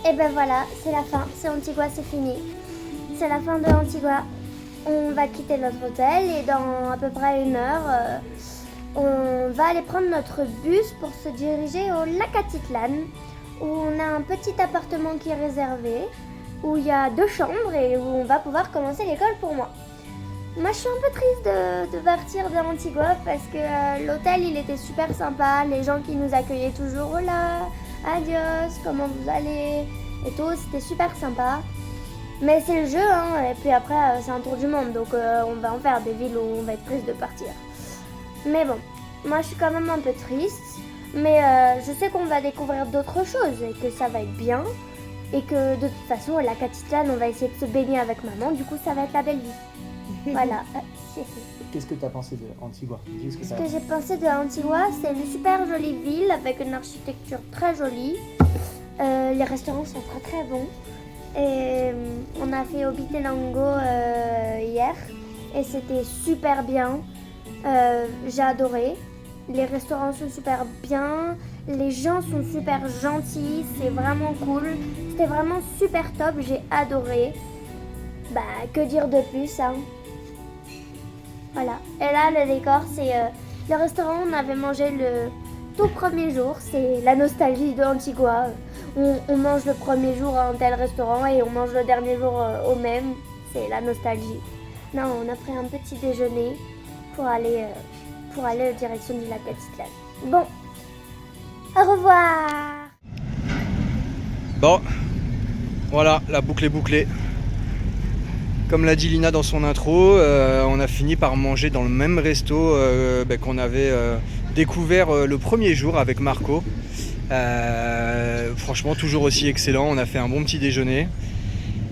Et ben voilà, c'est la fin. C'est Antigua, c'est fini. C'est la fin de Antigua. On va quitter notre hôtel et dans à peu près 1 heure, on va aller prendre notre bus pour se diriger au lac Atitlan, où on a un petit appartement qui est réservé, où il y a 2 chambres et où on va pouvoir commencer l'école pour moi. Moi, je suis un peu triste de partir d'Antigua parce que l'hôtel, il était super sympa. Les gens qui nous accueillaient toujours, hola, adios, comment vous allez et tout, c'était super sympa. Mais c'est le jeu, hein, et puis après, c'est un tour du monde, donc on va en faire des villes où on va être triste de partir. Mais bon, moi, je suis quand même un peu triste, mais je sais qu'on va découvrir d'autres choses et que ça va être bien. Et que de toute façon, au lac Atitlan, on va essayer de se baigner avec maman, du coup, ça va être la belle vie. Voilà. Qu'est-ce que tu as pensé de Antigua? Ce que j'ai pensé de Antigua, c'est une super jolie ville avec une architecture très jolie. Les restaurants sont très très bons. Et on a fait Obitenango hier et c'était super bien. J'ai adoré. Les restaurants sont super bien. Les gens sont super gentils. C'est vraiment cool. C'était vraiment super top. J'ai adoré. Bah, que dire de plus, hein? Voilà. Et là, le décor, c'est le restaurant. On avait mangé le tout premier jour. C'est la nostalgie de Antigua. On mange le premier jour à un tel restaurant et on mange le dernier jour au même. C'est la nostalgie. Non, on a pris un petit déjeuner pour aller en direction du lac Atitlan. Bon, au revoir. Bon, voilà, la boucle est bouclée. Comme l'a dit Lina dans son intro, on a fini par manger dans le même resto qu'on avait découvert le premier jour avec Marco. Franchement, toujours aussi excellent. On a fait un bon petit déjeuner.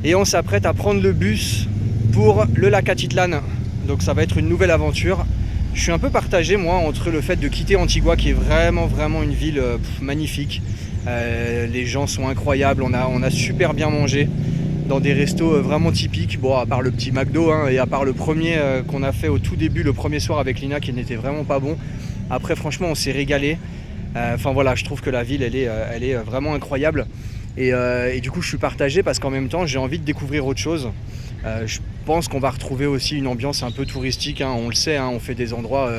Et on s'apprête à prendre le bus pour le lac Atitlan. Donc ça va être une nouvelle aventure. Je suis un peu partagé, moi, entre le fait de quitter Antigua, qui est vraiment une ville magnifique. Les gens sont incroyables. On a super bien mangé dans des restos vraiment typiques, bon, à part le petit McDo, hein, et à part le premier qu'on a fait au tout début, le premier soir avec Lina, qui n'était vraiment pas bon. Après, franchement, on s'est régalé. Enfin voilà, je trouve que la ville, elle est vraiment incroyable. Et du coup, je suis partagé parce qu'en même temps, j'ai envie de découvrir autre chose. Je pense qu'on va retrouver aussi une ambiance un peu touristique, hein, on le sait, hein, on fait des endroits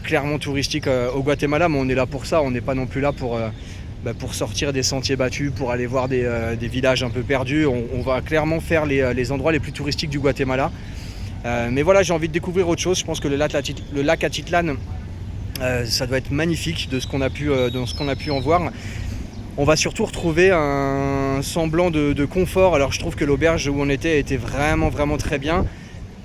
clairement touristiques au Guatemala, mais on est là pour ça, on n'est pas non plus là pour sortir des sentiers battus, pour aller voir des villages un peu perdus. On va clairement faire les endroits les plus touristiques du Guatemala. Mais voilà, j'ai envie de découvrir autre chose. Je pense que le lac Atitlan, ça doit être magnifique de ce qu'on a pu en voir. On va surtout retrouver un semblant de confort. Alors je trouve que l'auberge où on était vraiment très bien.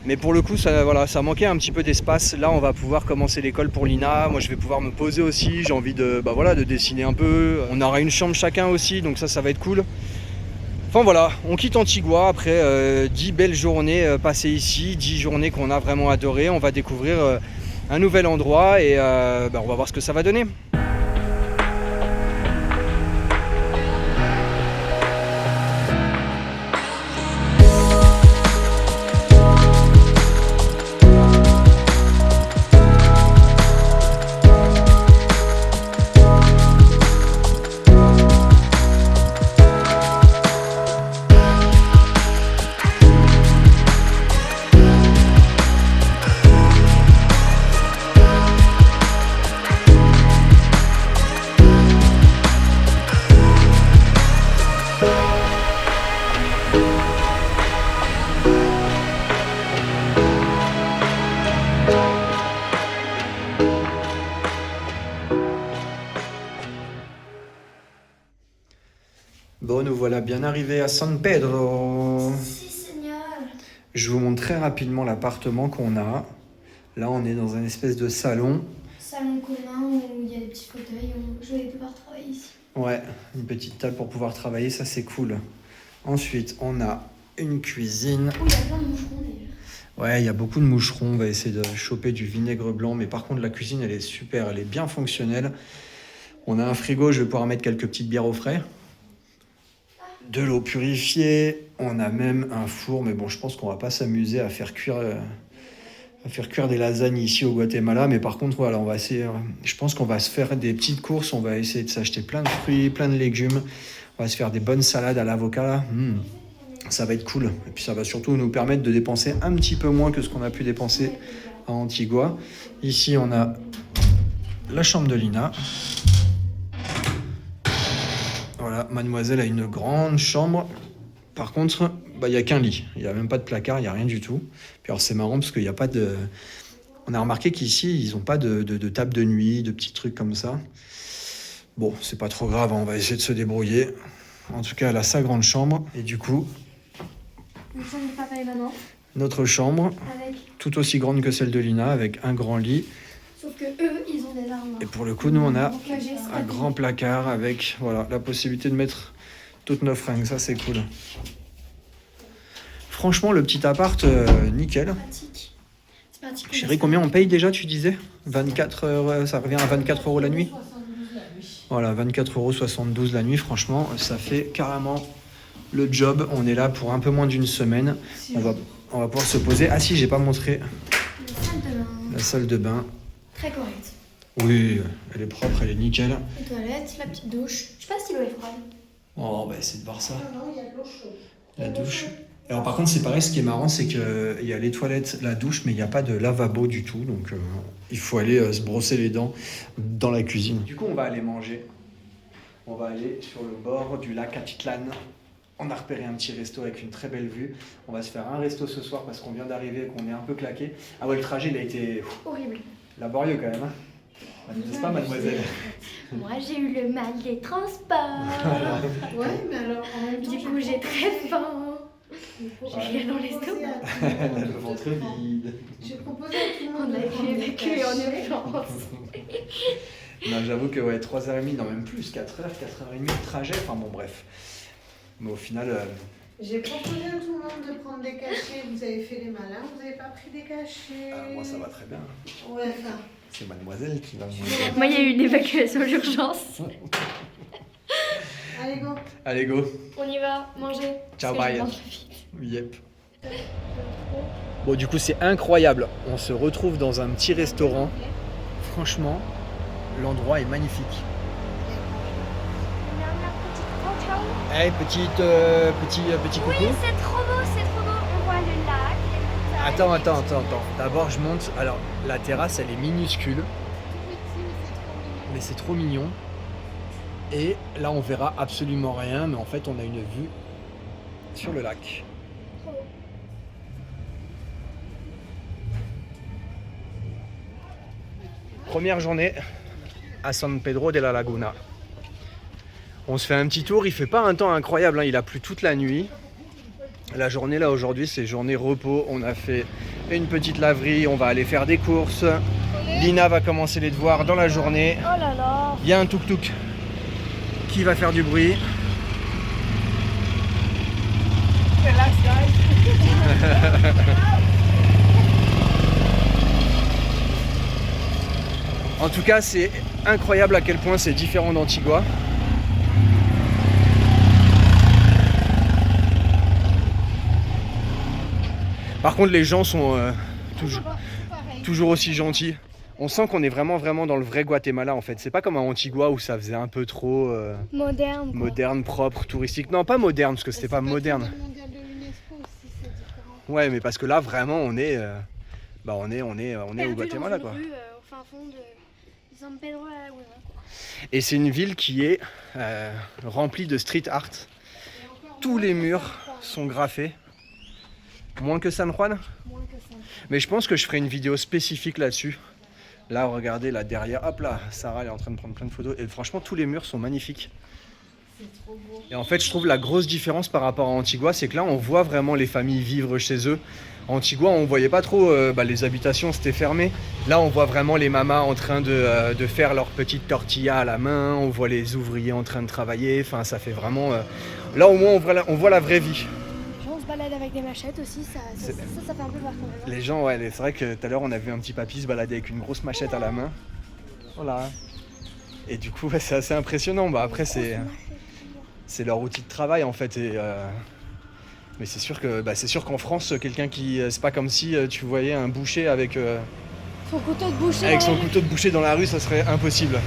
Mais pour le coup, ça manquait un petit peu d'espace. Là, on va pouvoir commencer l'école pour Lina. Moi, je vais pouvoir me poser aussi. J'ai envie de dessiner un peu. On aura une chambre chacun aussi, donc ça va être cool. Enfin voilà, on quitte Antigua après 10 belles journées passées ici, 10 journées qu'on a vraiment adorées. On va découvrir un nouvel endroit et on va voir ce que ça va donner. Bon, nous voilà bien arrivés à San Pedro. Si, Seigneur. Je vous montre très rapidement l'appartement qu'on a. Là, on est dans un espèce de salon. Salon commun où il y a des petits fauteuils où je vais pouvoir travailler ici. Ouais, une petite table pour pouvoir travailler, ça c'est cool. Ensuite, on a une cuisine. Oh, il y a plein de moucherons d'ailleurs. Ouais, il y a beaucoup de moucherons. On va essayer de choper du vinaigre blanc. Mais par contre, la cuisine, elle est super. Elle est bien fonctionnelle. On a un frigo. Je vais pouvoir mettre quelques petites bières au frais. De l'eau purifiée. On a même un four. Mais bon, je pense qu'on va pas s'amuser à faire cuire des lasagnes ici au Guatemala. Mais par contre, voilà, on va essayer. Je pense qu'on va se faire des petites courses. On va essayer de s'acheter plein de fruits, plein de légumes. On va se faire des bonnes salades à l'avocat là. Ça va être cool. Et puis ça va surtout nous permettre de dépenser un petit peu moins que ce qu'on a pu dépenser à Antigua. Ici, on a la chambre de Lina. Voilà, mademoiselle a une grande chambre. Par contre, il n'y a qu'un lit. Il n'y a même pas de placard, il n'y a rien du tout. Puis alors c'est marrant parce qu'il n'y a pas de... On a remarqué qu'ici, ils n'ont pas de table de nuit, de petits trucs comme ça. Bon, c'est pas trop grave, on va essayer de se débrouiller. En tout cas, elle a sa grande chambre. Et du coup, La chambre de papa et maman. notre chambre, Avec... tout aussi grande que celle de Lina, avec un grand lit. Sauf que eux, ils ont des armoires. Et pour le coup, nous, on a Donc, j'ai un grand placard avec voilà, la possibilité de mettre toutes nos fringues. Ça, c'est cool. Franchement, le petit appart, nickel. pratique. C'est pratique. Chérie, combien on paye déjà, tu disais 24 €, ça revient à 24 € la nuit. Voilà, 24,72 € la nuit. Franchement, ça fait carrément le job. On est là pour un peu moins d'une semaine. On va pouvoir se poser. Ah si, j'ai pas montré La salle de bain. la salle de bain. Très correcte. Oui, elle est propre, elle est nickel. Les toilettes, la petite douche. Je sais pas si l'eau est froide. Oh, bah essayer de voir ça. Non, il y a de l'eau chaude. La douche. Alors par contre, c'est pareil, ce qui est marrant, c'est qu'il y a les toilettes, la douche, mais il n'y a pas de lavabo du tout. Donc il faut aller se brosser les dents dans la cuisine. Du coup, on va aller manger. On va aller sur le bord du lac Atitlan. On a repéré un petit resto avec une très belle vue. On va se faire un resto ce soir parce qu'on vient d'arriver et qu'on est un peu claqué. Ah ouais, le trajet, il a été Horrible. laborieux quand même. Hein. N'est-ce pas, mademoiselle? Moi, j'ai eu le mal des transports. Ouais, mais alors en même temps, Du coup, j'ai très faim. J'ai rien dans l'estomac. Le ventre vide. J'ai proposé à tout le monde On a de prendre été des évacués en cachets. urgence. Non, j'avoue que ouais, 3h30, non même plus, 4h, 4h30 de trajet, enfin bon bref. Mais au final, J'ai proposé à tout le monde de prendre des cachets. Vous avez fait les malins, vous n'avez pas pris des cachets. moi ça va très bien. Ouais, enfin. C'est mademoiselle qui va me... Moi, il y a eu une évacuation d'urgence. Allez, go. Allez go, On y va, manger. Ciao, Parce que bye. je mange vite. yep. Bon du coup c'est incroyable, on se retrouve dans un petit restaurant. Franchement, l'endroit est magnifique. Hey, petit coucou. Oui, c'est trop beau, c'est trop beau. On voit le lac, les montagnes. Attends. D'abord, je monte. Alors, la terrasse, elle est minuscule. Mais c'est trop mignon. Et là, on verra absolument rien. Mais en fait, on a une vue sur le lac. Trop beau. Première journée à San Pedro de la Laguna. On se fait un petit tour. Il fait pas un temps incroyable, hein. Il a plu toute la nuit. La journée là aujourd'hui, c'est journée repos. On a fait une petite laverie. On va aller faire des courses. Lina va commencer les devoirs dans la journée. Oh là là. Il y a un tuk-tuk qui va faire du bruit. En tout cas, c'est incroyable à quel point c'est différent d'Antigua. Par contre, les gens sont toujours aussi gentils. On sent qu'on est vraiment dans le vrai Guatemala en fait. C'est pas comme à Antigua où ça faisait un peu trop Moderne. Quoi. moderne, propre, touristique. Non, pas moderne parce que c'était pas moderne. Mondial de l'UNESCO aussi, c'est différent. Ouais, mais parce que là vraiment on est au Guatemala quoi. Rue, au fin fond de San Pedro la Laguna. Et c'est une ville qui est remplie de street art. Tous les murs sont graffés. Moins que San Juan. Moins que ça. Mais je pense que je ferai une vidéo spécifique là-dessus. Là, regardez, là derrière, hop là, Sarah elle est en train de prendre plein de photos. Et franchement, tous les murs sont magnifiques. C'est trop beau. Et en fait, je trouve la grosse différence par rapport à Antigua, c'est que là, on voit vraiment les familles vivre chez eux. Antigua, on voyait pas trop, les habitations, c'était fermé. Là, on voit vraiment les mamas en train de faire leurs petites tortillas à la main. On voit les ouvriers en train de travailler. Enfin, ça fait vraiment... Là, au moins, on voit la vraie vie. Les gens se baladent avec des machettes aussi, ça fait un peu peur quand même. Les gens, ouais, c'est vrai que tout à l'heure, on a vu un petit papy se balader avec une grosse machette à la main. Voilà. Et du coup, ouais, c'est assez impressionnant. Bah, après, c'est leur outil de travail, en fait. Mais c'est sûr qu'en France, quelqu'un qui... C'est pas comme si tu voyais un boucher avec Son couteau de boucher. avec son couteau de boucher dans la rue, ça serait impossible.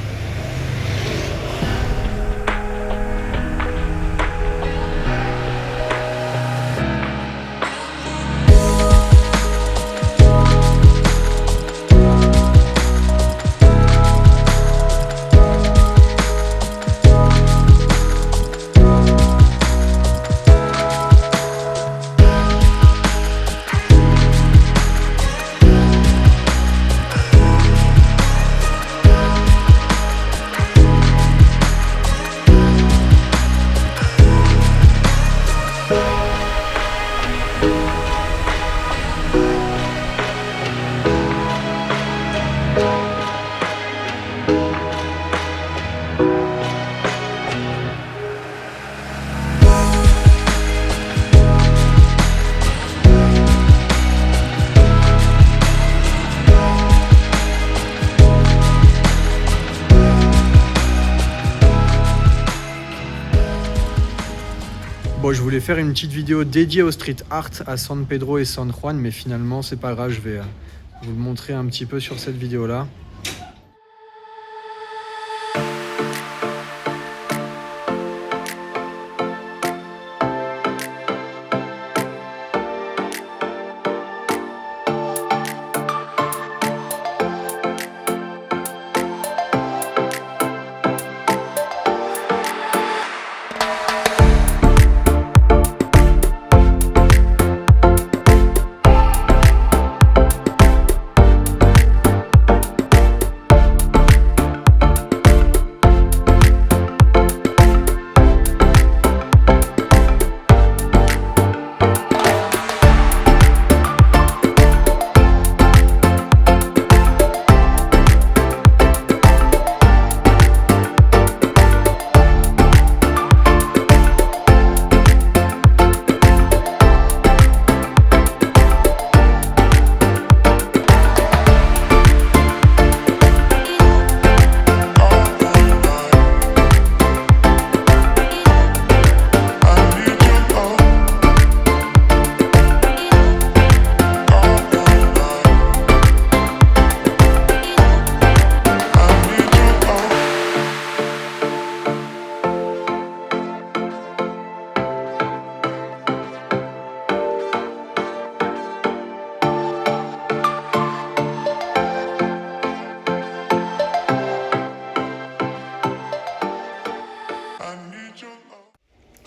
Bon, je voulais faire une petite vidéo dédiée au street art à San Pedro et San Juan, mais finalement, c'est pas grave, je vais vous le montrer un petit peu sur cette vidéo-là.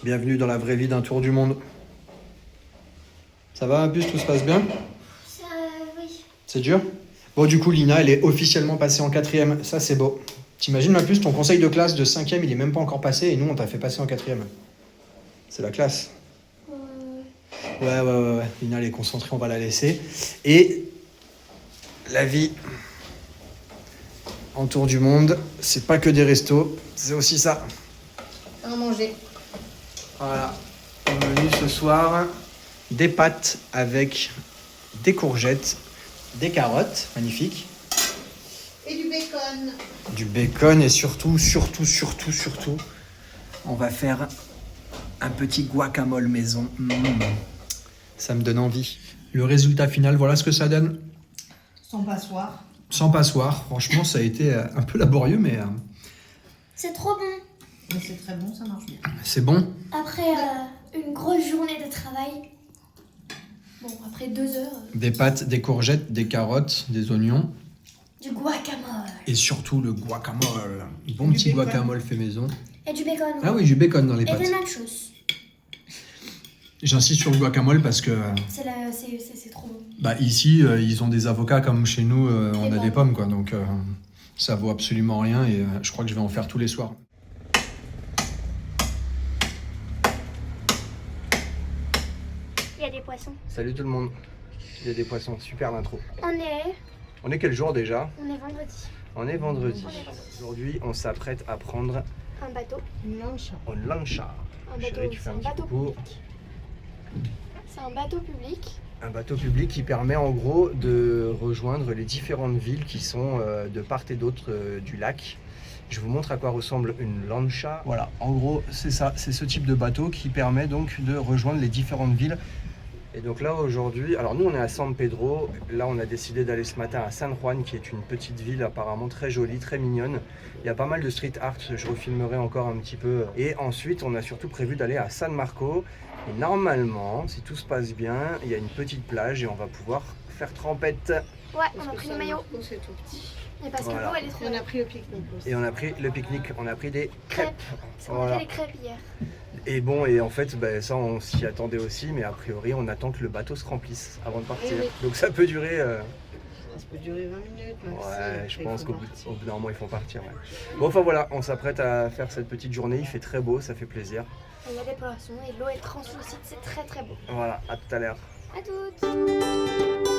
Bienvenue dans la vraie vie d'un tour du monde. Ça va, Bus, tout se passe bien? Oui. C'est dur? Bon, du coup, Lina, elle est officiellement passée en 4e. Ça, c'est beau. T'imagines, ma puce, ton conseil de classe de 5e, il est même pas encore passé et nous, on t'a fait passer en 4e. C'est la classe. Ouais. Lina, elle est concentrée, on va la laisser. Et la vie en tour du monde, c'est pas que des restos, c'est aussi ça. À manger. Voilà, au menu ce soir, des pâtes avec des courgettes, des carottes, magnifique. Et du bacon. Du bacon et surtout, on va faire un petit guacamole maison. Ça me donne envie. Le résultat final, voilà ce que ça donne. Sans passoire. Sans passoire, franchement, ça a été un peu laborieux, mais C'est trop bon. Mais c'est très bon, ça marche bien. c'est bon. Après une grosse journée de travail. Bon, après 2 heures. Des pâtes, des courgettes, des carottes, des oignons. Du guacamole. Et surtout le guacamole. Bon Du petit bacon. guacamole fait maison. Et du bacon. Ah oui, du bacon dans les Et pâtes. des nachos. J'insiste sur le guacamole parce que C'est trop bon. bah, ici, ils ont des avocats comme chez nous, on a pommes. des pommes, quoi. Donc ça vaut absolument rien et je crois que je vais en faire tous les soirs. Il y a des poissons. Salut tout le monde. Il y a des poissons, super l'intro. On est quel jour déjà? vendredi. On est vendredi. Aujourd'hui, on s'apprête à prendre Un bateau. Une lancha. une lancha. Un bateau, Chérie, tu fais c'est un un petit bateau coucou. C'est un bateau public. Un bateau public qui permet en gros de rejoindre les différentes villes qui sont de part et d'autre du lac. Je vous montre à quoi ressemble une lancha. Voilà, en gros c'est ça, c'est ce type de bateau qui permet donc de rejoindre les différentes villes. Et donc là aujourd'hui, alors nous on est à San Pedro, là on a décidé d'aller ce matin à San Juan qui est une petite ville apparemment très jolie, très mignonne. Il y a pas mal de street art, je refilmerai encore un petit peu. Et ensuite on a surtout prévu d'aller à San Marco. Et normalement, si tout se passe bien, il y a une petite plage et on va pouvoir faire trempette. Ouais, on a pris les maillots. C'est tout petit. Et parce Voilà. que l'eau, elle est trop On a bonne. pris le pique-nique aussi. Et on a pris le pique-nique, on a pris des crêpes. Parce qu'on a Voilà. fait les crêpes hier. Et bon, et en fait, ben, ça on s'y attendait aussi, mais a priori on attend que le bateau se remplisse avant de partir. Eh oui. Donc ça peut durer... Ça peut durer 20 minutes. Maxi, Ouais, après, je il pense faut qu'au partir. bout d'un moment ils font partir. Ouais. Bon, enfin voilà, on s'apprête à faire cette petite journée, il fait très beau, ça fait plaisir. Il y a des poissons et l'eau est translucide, c'est très très beau. Voilà, à tout à l'heure. À toutes.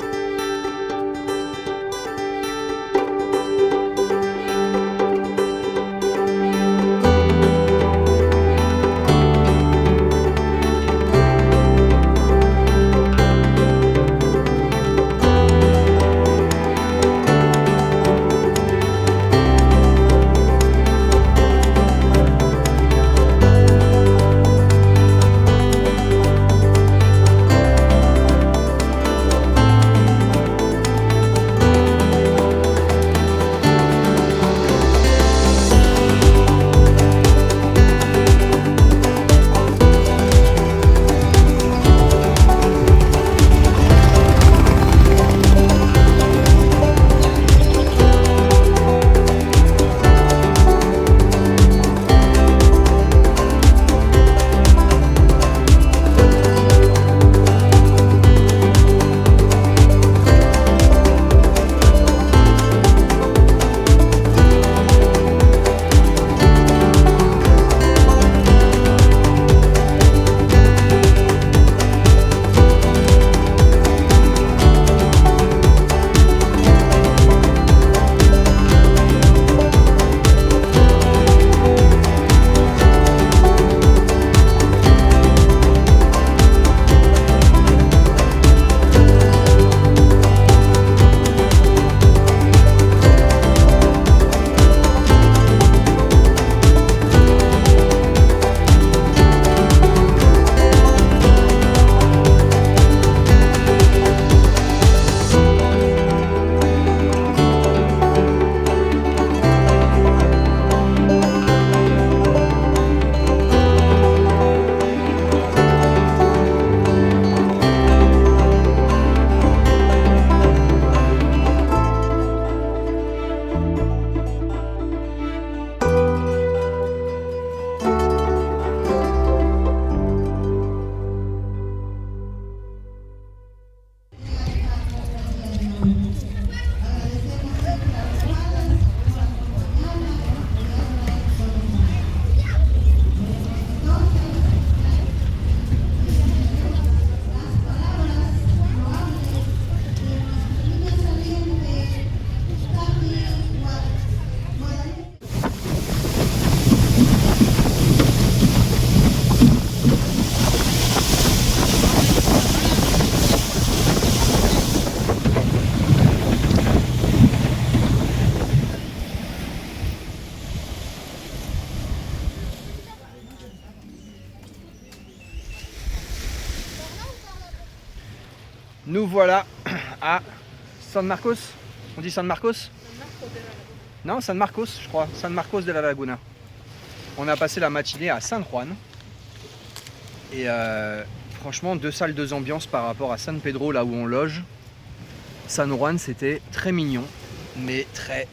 Nous voilà à San Marcos. On dit San Marcos? Non, San Marcos, je crois. San Marcos de la Laguna. On a passé la matinée à San Juan. Et franchement, 2 salles, 2 ambiances par rapport à San Pedro, là où on loge. San Juan, c'était très mignon, mais très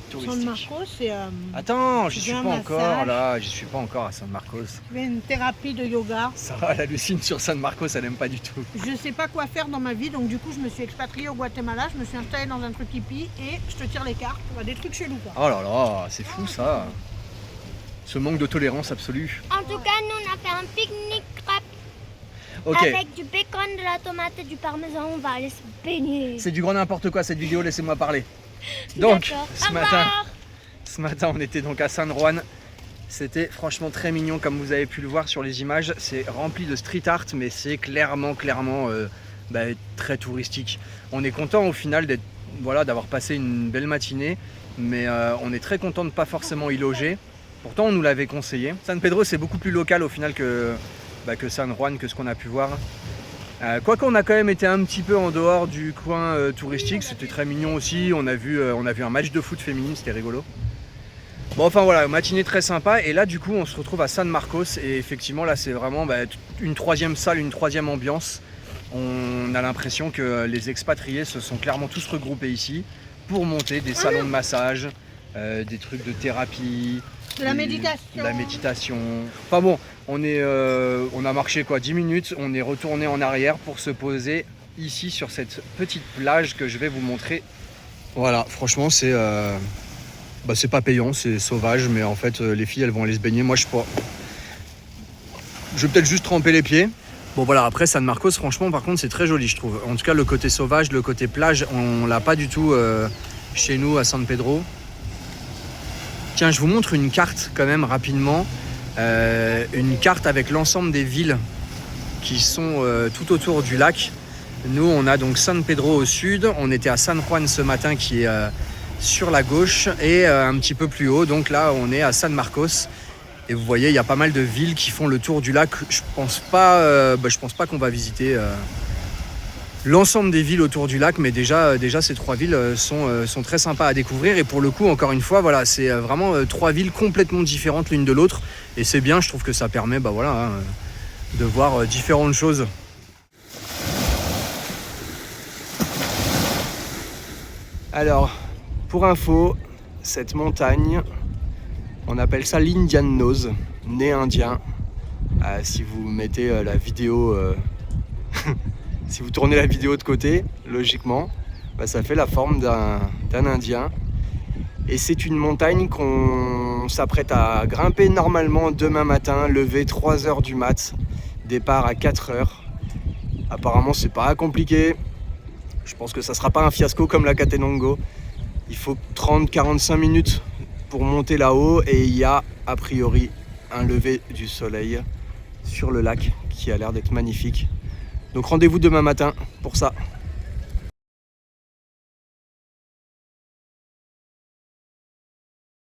touristique. San Marcos, c'est... Attends, j'y suis un pas massage. encore là, j'y suis pas encore à San Marcos. Il y a une thérapie de yoga. Sarah, elle hallucine sur San Marcos, elle aime pas du tout. Je sais pas quoi faire dans ma vie, donc du coup je me suis expatriée au Guatemala, je me suis installée dans un truc hippie et je te tire les cartes, des trucs chelous quoi. Oh là là, c'est fou ça. Ce manque de tolérance absolue. En tout cas, nous, on a fait un pique-nique crêpe Ok, avec du bacon, de la tomate et du parmesan. On va aller se baigner. c'est du grand n'importe quoi cette vidéo, laissez-moi parler. Donc, D'accord. ce Au matin, revoir. Ce matin, on était donc à San Juan. C'était franchement très mignon, comme vous avez pu le voir sur les images. C'est rempli de street art, mais c'est clairement très touristique. On est content au final d'avoir passé une belle matinée, mais on est très content de ne pas forcément y loger. Pourtant, on nous l'avait conseillé. San Pedro, c'est beaucoup plus local au final que San Juan, que ce qu'on a pu voir. Quoique on a quand même été un petit peu en dehors du coin touristique, c'était très mignon aussi. On a vu un match de foot féminine, c'était rigolo. Bon, enfin voilà, matinée très sympa. Et là, du coup, on se retrouve à San Marcos. Et effectivement, là, c'est vraiment une 3e salle, une 3e ambiance. On a l'impression que les expatriés se sont clairement tous regroupés ici pour monter des salons de massage, des trucs de thérapie. De la méditation. De la méditation. Enfin bon, on a marché 10 minutes. On est retourné en arrière pour se poser ici sur cette petite plage que je vais vous montrer. Voilà, franchement, c'est pas payant, c'est sauvage, mais en fait les filles elles vont aller se baigner, moi je vais peut-être juste tremper les pieds. Bon voilà, après San Marcos franchement par contre c'est très joli je trouve. En tout cas le côté sauvage, le côté plage, on l'a pas du tout chez nous à San Pedro. Tiens, je vous montre une carte quand même rapidement, une carte avec l'ensemble des villes qui sont tout autour du lac. Nous on a donc San Pedro au sud, on était à San Juan ce matin qui est sur la gauche et un petit peu plus haut, donc là on est à San Marcos et vous voyez il y a pas mal de villes qui font le tour du lac. Je pense pas qu'on va visiter l'ensemble des villes autour du lac, mais déjà ces 3 villes sont très sympas à découvrir et pour le coup encore une fois voilà, c'est vraiment 3 villes complètement différentes l'une de l'autre et c'est bien, je trouve que ça permet de voir différentes choses. Alors pour info, cette montagne, on appelle ça l'Indian Nose, nez indien. Si vous mettez la vidéo, si vous tournez la vidéo de côté, logiquement, ça fait la forme d'un indien. Et c'est une montagne qu'on s'apprête à grimper normalement demain matin, lever 3h du mat, départ à 4h. Apparemment c'est pas compliqué, je pense que ça sera pas un fiasco comme la Catenango. Il faut 30-45 minutes pour monter là-haut et il y a a priori un lever du soleil sur le lac qui a l'air d'être magnifique. Donc rendez-vous demain matin pour ça.